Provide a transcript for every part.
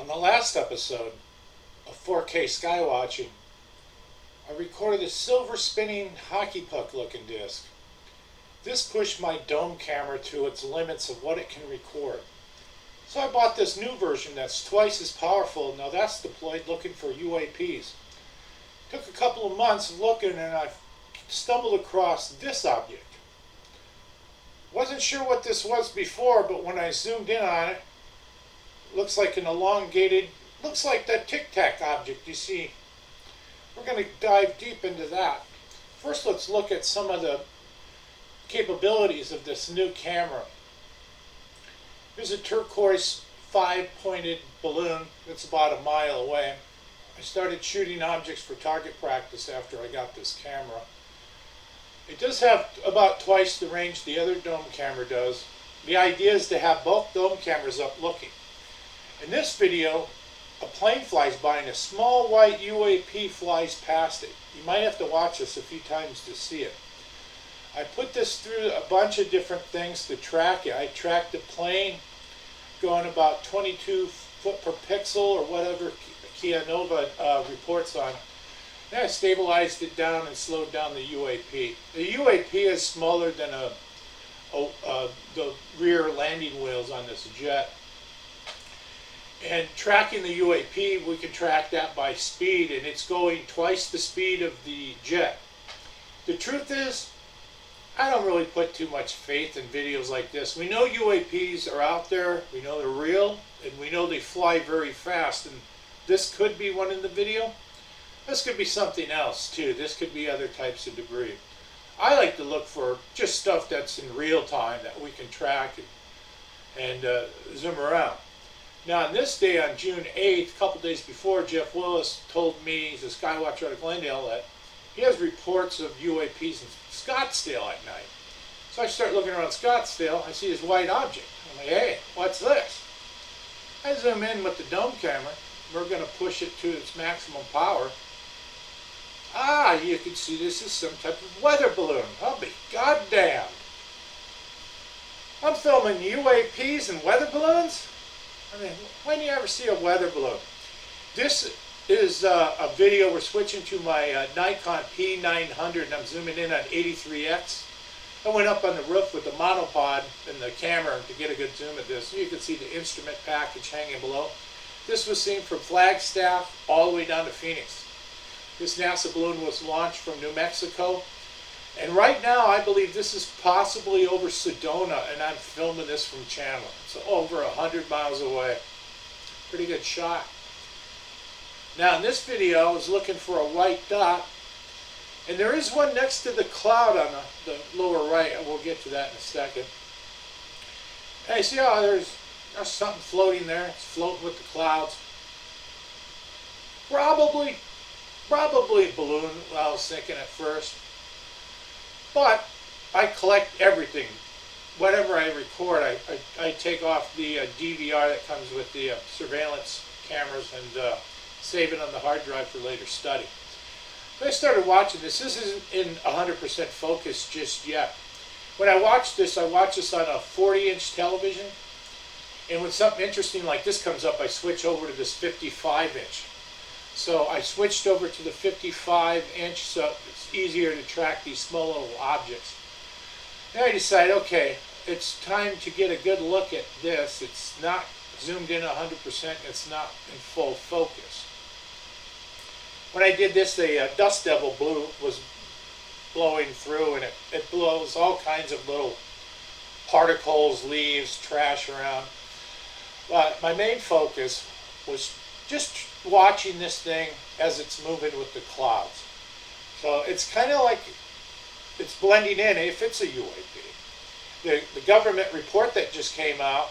On the last episode of 4K Skywatching, I recorded a silver spinning hockey puck looking disc. This pushed my dome camera to its limits of what it can record. So I bought this new version that's twice as powerful. Now that's deployed looking for UAPs. Took a couple of months of looking and I stumbled across this object. Wasn't sure what this was before, but when I zoomed in on it, looks like an elongated, looks like that Tic Tac object you see. We're going to dive deep into that. First, let's look at some of the capabilities of this new camera. Here's a turquoise 5-pointed balloon that's about a mile away. I started shooting objects for target practice after I got this camera. It does have about twice the range the other dome camera does. The idea is to have both dome cameras up looking. In this video, a plane flies by and a small white UAP flies past it. You might have to watch this a few times to see it. I put this through a bunch of different things to track it. I tracked the plane going about 22 foot per pixel or whatever Kia Nova reports on. Then I stabilized it down and slowed down the UAP. The UAP is smaller than the rear landing wheels on this jet. And tracking the UAP, we can track that by speed, and it's going twice the speed of the jet. The truth is, I don't really put too much faith in videos like this. We know UAPs are out there, we know they're real, and we know they fly very fast, and this could be one in the video. This could be something else too. This could be other types of debris. I like to look for just stuff that's in real time that we can track and zoom around. Now, on this day, on June 8th, a couple days before, Jeff Willis told me, he's a skywatcher out of Glendale, that he has reports of UAPs in Scottsdale at night. So I start looking around Scottsdale. I see this white object. I'm like, hey, what's this? I zoom in with the dome camera. We're going to push it to its maximum power. Ah, you can see this is some type of weather balloon. I'll be goddamned. I'm filming UAPs and weather balloons? I mean, when do you ever see a weather balloon? This is a video. We're switching to my Nikon P900 and I'm zooming in on 83x. I went up on the roof with the monopod and the camera to get a good zoom at this. You can see the instrument package hanging below. This was seen from Flagstaff all the way down to Phoenix. This NASA balloon was launched from New Mexico. And right now, I believe this is possibly over Sedona, and I'm filming this from Chandler. So over 100 miles away. Pretty good shot. Now in this video, I was looking for a white dot, and there is one next to the cloud on the lower right, and we'll get to that in a second. Hey, see how there's something floating there? It's floating with the clouds. Probably a balloon, I was thinking at first. But I collect everything. Whatever I record, I take off the DVR that comes with the surveillance cameras and save it on the hard drive for later study. So I started watching this. This isn't in 100% focus just yet. When I watched this on a 40-inch television. And when something interesting like this comes up, I switch over to this 55-inch. So I switched over to the 55-inch so it's easier to track these small little objects. Then I decided, okay, it's time to get a good look at this. It's not zoomed in 100%. It's not in full focus. When I did this, the dust devil was blowing through, and it blows all kinds of little particles, leaves, trash around. But my main focus was just watching this thing as it's moving with the clouds. So it's kind of like it's blending in if it's a UAP. The government report that just came out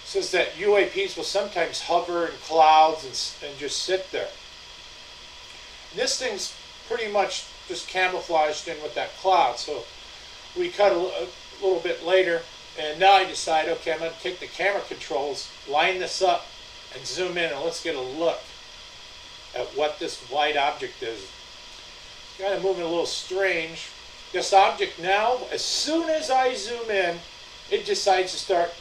says that UAPs will sometimes hover in clouds and just sit there. And this thing's pretty much just camouflaged in with that cloud. So we cut a little bit later, and now I decide, okay, I'm going to take the camera controls, line this up, and zoom in, and let's get a look at what this white object is. It's kind of moving a little strange. This object now, as soon as I zoom in, it decides to start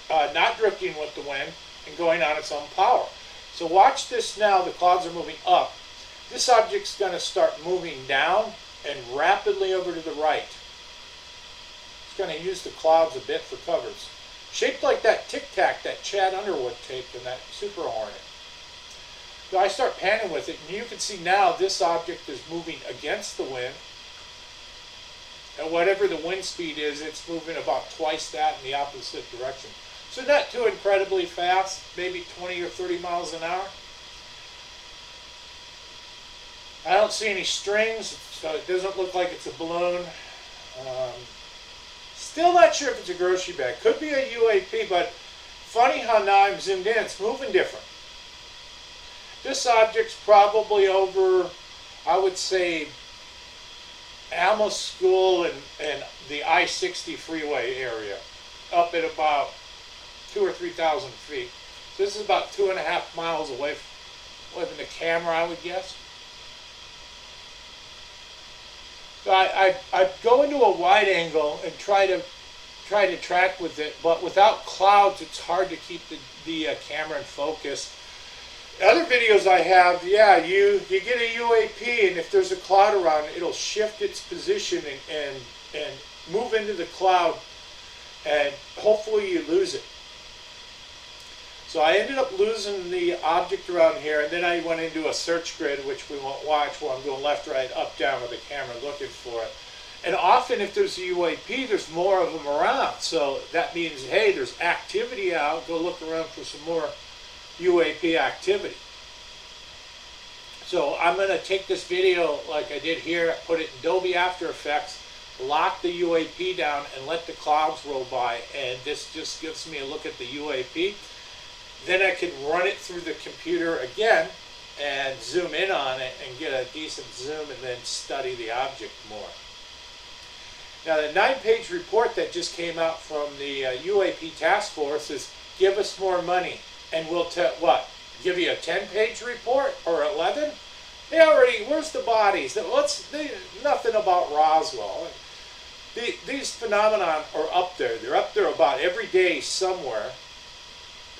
not drifting with the wind. and going on its own power. So watch this now. The clouds are moving up. This object's going to start moving down and rapidly over to the right. It's going to use the clouds a bit for covers. Shaped like that Tic Tac that Chad Underwood taped in that Super Hornet. So I start panning with it, and you can see now this object is moving against the wind. And whatever the wind speed is, it's moving about twice that in the opposite direction. So not too incredibly fast, maybe 20 or 30 miles an hour. I don't see any strings, so it doesn't look like it's a balloon. Still not sure if it's a grocery bag. Could be a UAP, but funny how now I'm zoomed in, it's moving different. This object's probably over, I would say, Alma School and the I-60 freeway area, up at about 2,000 or 3,000 feet. So this is about 2.5 miles away from the camera, I would guess. So I go into a wide angle and try to track with it, but without clouds, it's hard to keep the camera in focus. Other videos I have, yeah, you get a UAP, and if there's a cloud around, it'll shift its position and move into the cloud, and hopefully you lose it. So I ended up losing the object around here, and then I went into a search grid, which we won't watch, where I'm going left, right, up, down with the camera looking for it. And often if there's a UAP, there's more of them around. So that means, hey, there's activity out, go look around for some more UAP activity. So I'm going to take this video like I did here, put it in Adobe After Effects, lock the UAP down, and let the clouds roll by, and this just gives me a look at the UAP. Then I can run it through the computer again and zoom in on it and get a decent zoom and then study the object more. Now the 9-page report that just came out from the UAP task force is give us more money and we'll give you a 10-page report or 11? They already, where's the bodies? Nothing about Roswell. These phenomena are up there. They're up there about every day somewhere.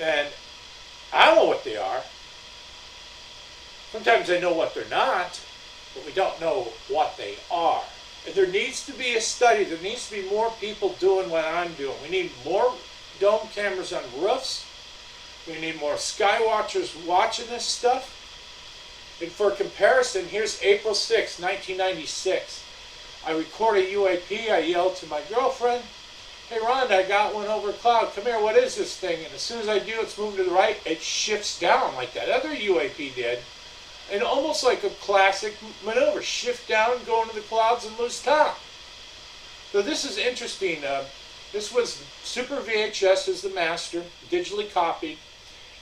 And I don't know what they are. Sometimes I know what they're not, but we don't know what they are. And there needs to be a study. There needs to be more people doing what I'm doing. We need more dome cameras on roofs. We need more sky watchers watching this stuff. And for comparison, here's April 6, 1996. I record a UAP. I yell to my girlfriend, hey Rhonda, I got one over a cloud. Come here, what is this thing? And as soon as I do, it's moving to the right. It shifts down like that other UAP did. And almost like a classic maneuver. Shift down, go into the clouds, and lose top. So this is interesting. This was Super VHS as the master, digitally copied.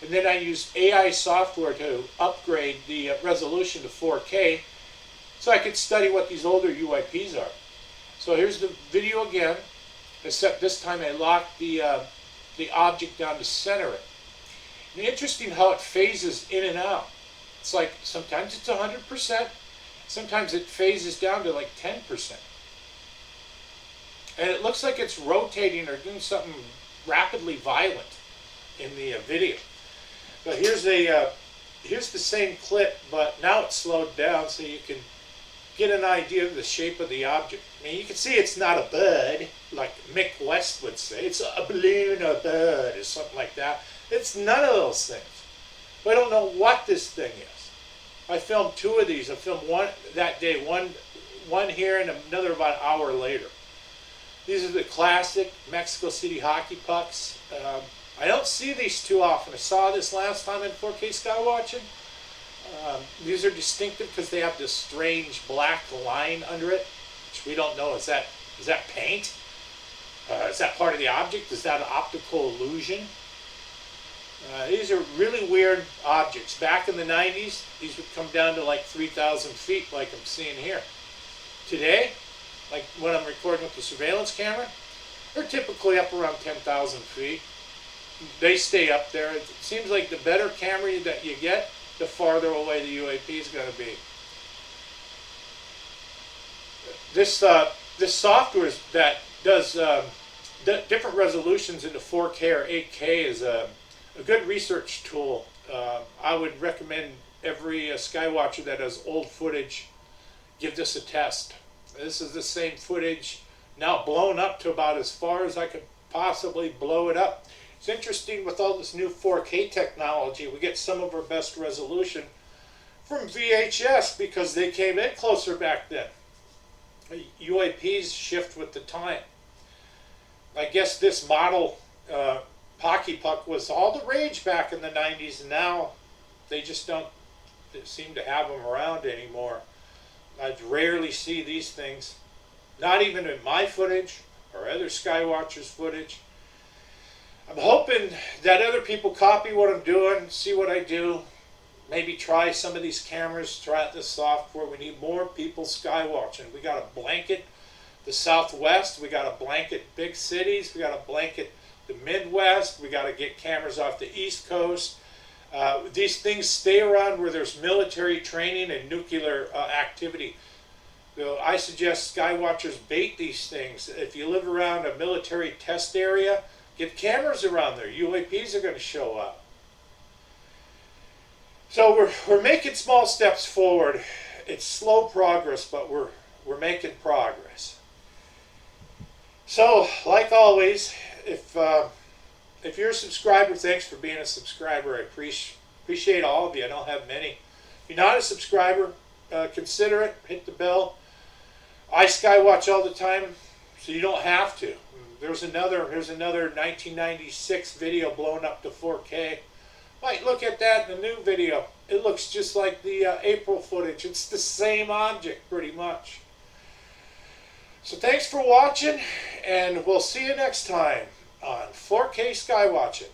And then I used AI software to upgrade the resolution to 4K so I could study what these older UAPs are. So here's the video again. Except this time I locked the object down to center it. And interesting how it phases in and out. It's like sometimes it's 100%, sometimes it phases down to like 10%. And it looks like it's rotating or doing something rapidly violent in the video. But here's the same clip, but now it's slowed down so you can get an idea of the shape of the object. I mean, you can see it's not a bird, like Mick West would say. It's a balloon or a bird or something like that. It's none of those things. I don't know what this thing is. I filmed 2 of these. I filmed one that day, one here, and another about an hour later. These are the classic Mexico City hockey pucks. I don't see these too often. I saw this last time in 4K Sky Watching. These are distinctive because they have this strange black line under it, which we don't know. Is that paint? Is that part of the object? Is that an optical illusion? These are really weird objects. Back in the 90s, these would come down to like 3,000 feet like I'm seeing here. Today, like when I'm recording with the surveillance camera, they're typically up around 10,000 feet. They stay up there. It seems like the better camera that you get, the farther away the UAP is going to be. This software that does different resolutions into 4K or 8K is a good research tool. I would recommend every skywatcher that has old footage give this a test. This is the same footage now blown up to about as far as I could possibly blow it up. It's interesting with all this new 4K technology, we get some of our best resolution from VHS because they came in closer back then. UAPs shift with the time. I guess this model Pocky Puck was all the rage back in the 90s, and now they just don't seem to have them around anymore. I rarely see these things, not even in my footage or other Skywatchers footage. I'm hoping that other people copy what I'm doing, see what I do, maybe try some of these cameras, try out this software. We need more people skywatching. We got to blanket the Southwest, we got to blanket big cities, we got to blanket the Midwest, we got to get cameras off the East Coast. These things stay around where there's military training and nuclear activity. So I suggest skywatchers bait these things. If you live around a military test area, get cameras around there. UAPs are going to show up. So we're making small steps forward. It's slow progress, but we're making progress. So, like always, if you're a subscriber, thanks for being a subscriber. I appreciate all of you. I don't have many. If you're not a subscriber, consider it. Hit the bell. I skywatch all the time, so you don't have to. Here's another 1996 video blown up to 4K. Might look at that in the new video. It looks just like the April footage. It's the same object, pretty much. So thanks for watching, and we'll see you next time on 4K Skywatching.